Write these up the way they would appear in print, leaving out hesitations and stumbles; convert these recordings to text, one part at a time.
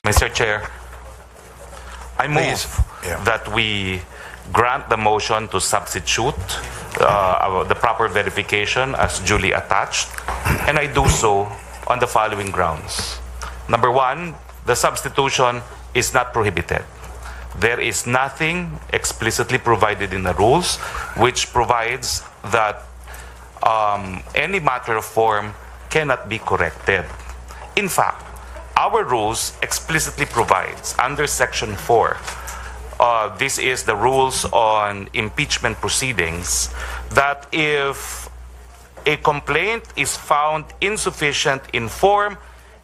Mr. Chair, I move that we grant the motion to substitute the proper verification as duly attached, and I do so on the following grounds. Number one, the substitution is not prohibited. There is nothing explicitly provided in the rules which provides that any matter of form cannot be corrected. In fact, our rules explicitly provides under Section 4, this is the rules on impeachment proceedings, that if a complaint is found insufficient in form,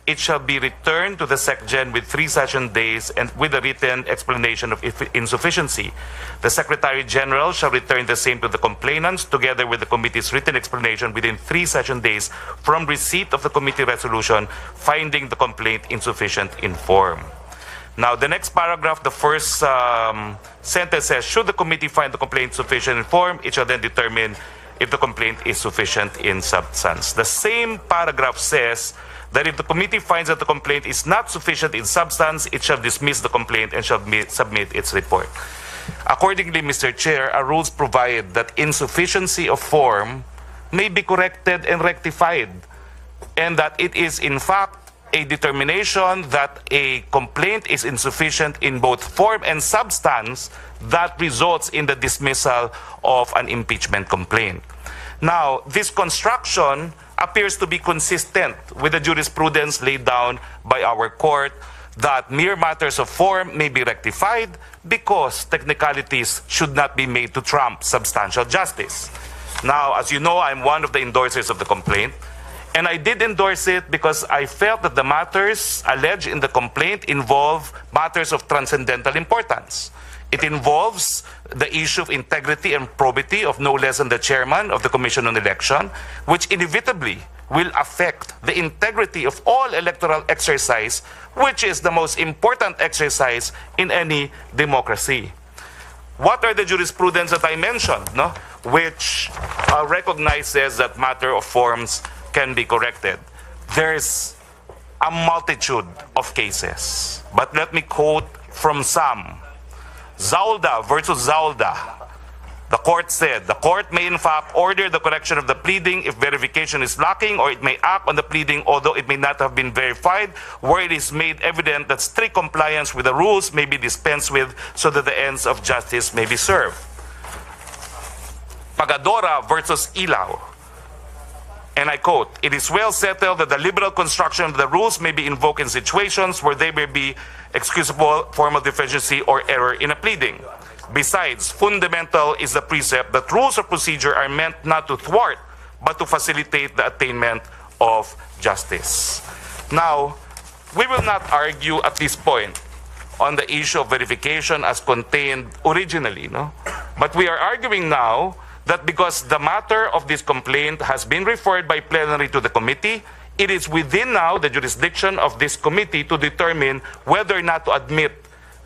it shall be returned to the SecGen with 3 session days and with a written explanation of insufficiency. The Secretary General shall return the same to the complainants together with the committee's written explanation within 3 session days from receipt of the committee resolution finding the complaint insufficient in form. Now, the next paragraph, the first sentence says, should the committee find the complaint sufficient in form, it shall then determine if the complaint is sufficient in substance. The same paragraph says that if the committee finds that the complaint is not sufficient in substance, it shall dismiss the complaint and shall submit its report. Accordingly, Mr. Chair, our rules provide that insufficiency of form may be corrected and rectified, and that it is in fact a determination that a complaint is insufficient in both form and substance that results in the dismissal of an impeachment complaint. Now, this construction appears to be consistent with the jurisprudence laid down by our court that mere matters of form may be rectified because technicalities should not be made to trump substantial justice. Now, as you know, I'm one of the endorsers of the complaint, and I did endorse it because I felt that the matters alleged in the complaint involve matters of transcendental importance. It involves the issue of integrity and probity of no less than the chairman of the Commission on Election, which inevitably will affect the integrity of all electoral exercise, which is the most important exercise in any democracy. What are the jurisprudence that I mentioned, which recognizes that matter of forms can be corrected? There's a multitude of cases, but let me quote from some. Zalda versus Zalda. The court said, the court may in fact order the correction of the pleading if verification is lacking, or it may act on the pleading although it may not have been verified, where it is made evident that strict compliance with the rules may be dispensed with so that the ends of justice may be served. Pagadora versus Ilaw. And I quote, it is well settled that the liberal construction of the rules may be invoked in situations where there may be excusable formal deficiency or error in a pleading. Besides, fundamental is the precept that rules of procedure are meant not to thwart, but to facilitate the attainment of justice. Now, we will not argue at this point on the issue of verification as contained originally, but we are arguing now that because the matter of this complaint has been referred by plenary to the committee, it is within now the jurisdiction of this committee to determine whether or not to admit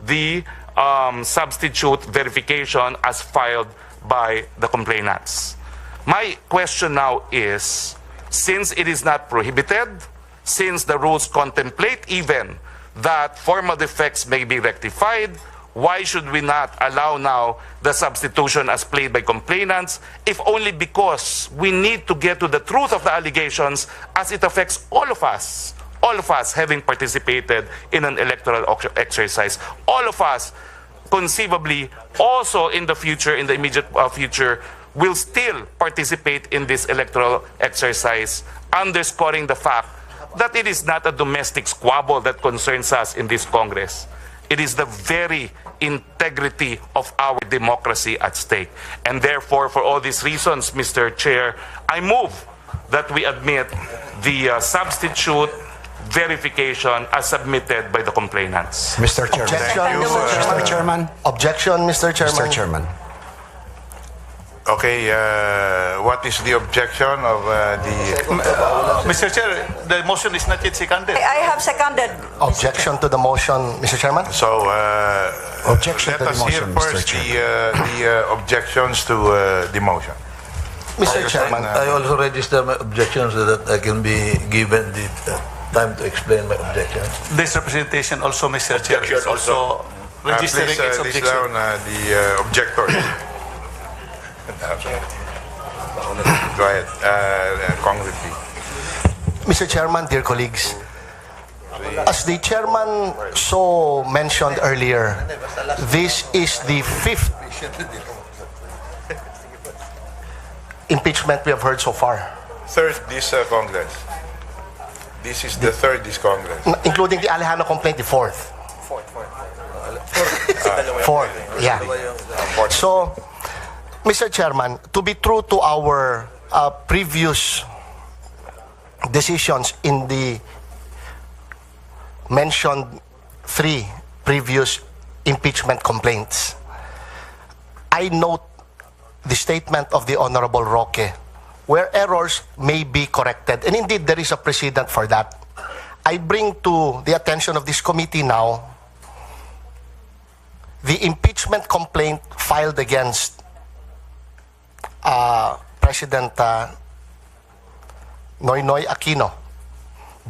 the substitute verification as filed by the complainants. My question now is, since it is not prohibited, since the rules contemplate even that formal defects may be rectified, why should we not allow now the substitution as played by complainants, if only because we need to get to the truth of the allegations as it affects all of us having participated in an electoral exercise, all of us conceivably also in the future, in the immediate future, will still participate in this electoral exercise, underscoring the fact that it is not a domestic squabble that concerns us in this Congress. It is the very integrity of our democracy at stake. And therefore, for all these reasons, Mr. Chair, I move that we admit the substitute verification as submitted by the complainants. Mr. Chairman. Objection, Mr. Chairman. Objection, Mr. Chairman. Mr. Chairman. Okay, what is the objection of Mr. Chair, the motion is not yet seconded. I have seconded. Objection to the motion, Mr. Chairman. So Objection let to the us hear motion, Mr. first Chairman. the objections to the motion. Mr. Chairman. I also register my objections so that I can be given the time to explain my objection. This representation also, Mr. Chair, Objection is also registering Please its list objection. down the objector. Go ahead, Congress. Mr. Chairman, dear colleagues, as the chairman so mentioned earlier, this is the fifth impeachment we have heard so far, Third, this Congress. This is the third this Congress. including the Alejandro complaint, the fourth. Fourth, yeah. So, Mr. Chairman, to be true to our previous decisions in the mentioned three previous impeachment complaints, I note the statement of the Honorable Roque, where errors may be corrected. And indeed, there is a precedent for that. I bring to the attention of this committee now the impeachment complaint filed against President Noynoy Aquino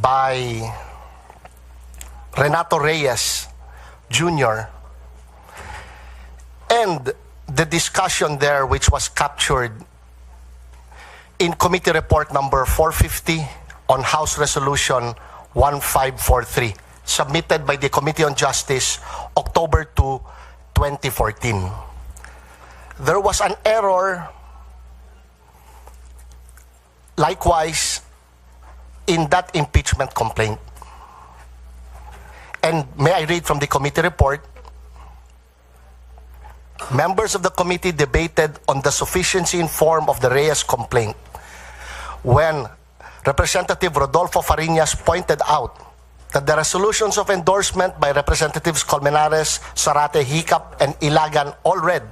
by Renato Reyes Jr. and the discussion there, which was captured in committee report number 450 on House Resolution 1543, submitted by the Committee on Justice, October 2, 2014. There was an error, likewise, in that impeachment complaint. And may I read from the committee report? Members of the committee debated on the sufficiency in form of the Reyes complaint when Representative Rodolfo Fariñas pointed out that the resolutions of endorsement by Representatives Colmenares, Zarate, Hicap, and Ilagan all read,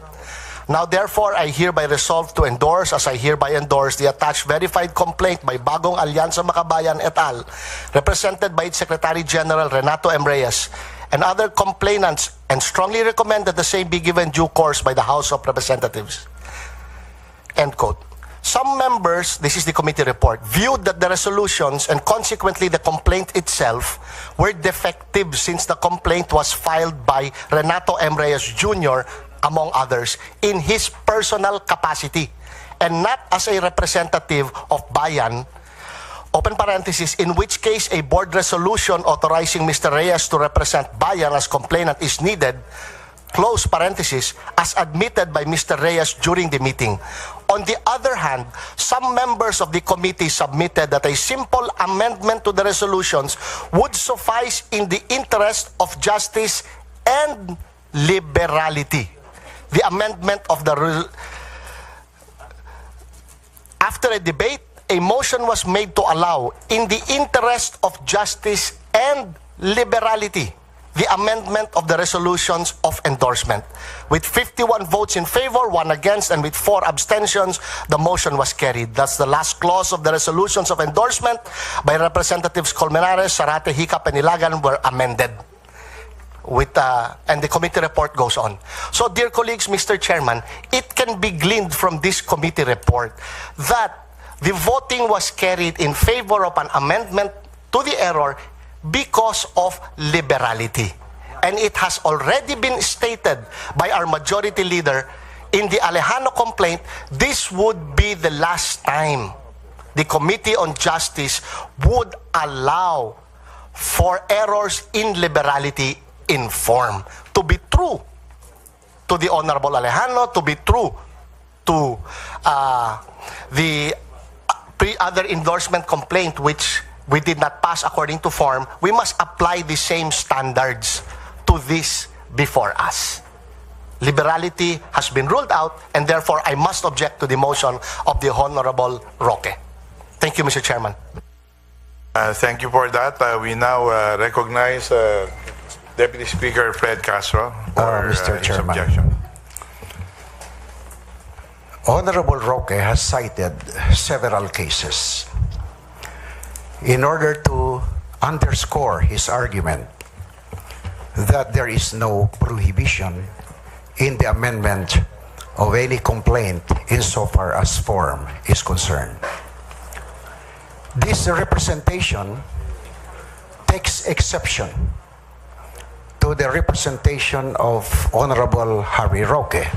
"Now therefore I hereby resolve to endorse as I hereby endorse the attached verified complaint by Bagong Alyansa Makabayan et al., represented by its Secretary General Renato M. Reyes, and other complainants, and strongly recommend that the same be given due course by the House of Representatives." End quote. Some members, this is the committee report, viewed that the resolutions and consequently the complaint itself were defective since the complaint was filed by Renato M. Reyes Jr., among others, in his personal capacity and not as a representative of Bayan, open parenthesis, in which case a board resolution authorizing Mr. Reyes to represent Bayan as complainant is needed, close parenthesis, as admitted by Mr. Reyes during the meeting. On the other hand, some members of the committee submitted that a simple amendment to the resolutions would suffice in the interest of justice and liberality. The amendment of the... After a debate, a motion was made to allow, in the interest of justice and liberality, the amendment of the resolutions of endorsement. With 51 votes in favor, 1 against, and with 4 abstentions, the motion was carried. Thus, the last clause of the resolutions of endorsement by Representatives Colmenares, Zarate, Hicap, and Ilagan were amended. And the committee report goes on. So, dear colleagues, Mr. Chairman, it can be gleaned from this committee report that the voting was carried in favor of an amendment to the error because of liberality. And it has already been stated by our majority leader in the Alejandro complaint, this would be the last time the Committee on Justice would allow for errors in liberality in form. To be true to the Honorable Alejandro, to be true to the other endorsement complaint which we did not pass according to form, we must apply the same standards to this before us. Liberality has been ruled out, and therefore I must object to the motion of the Honorable Roque. Thank you, Mr. Chairman. Thank you for that. We now recognize Deputy Speaker Fred Castro for Mr. his Chairman. objection. Honorable Roque has cited several cases in order to underscore his argument that there is no prohibition in the amendment of any complaint insofar as form is concerned. This representation takes exception to the representation of Honorable Harry Roque.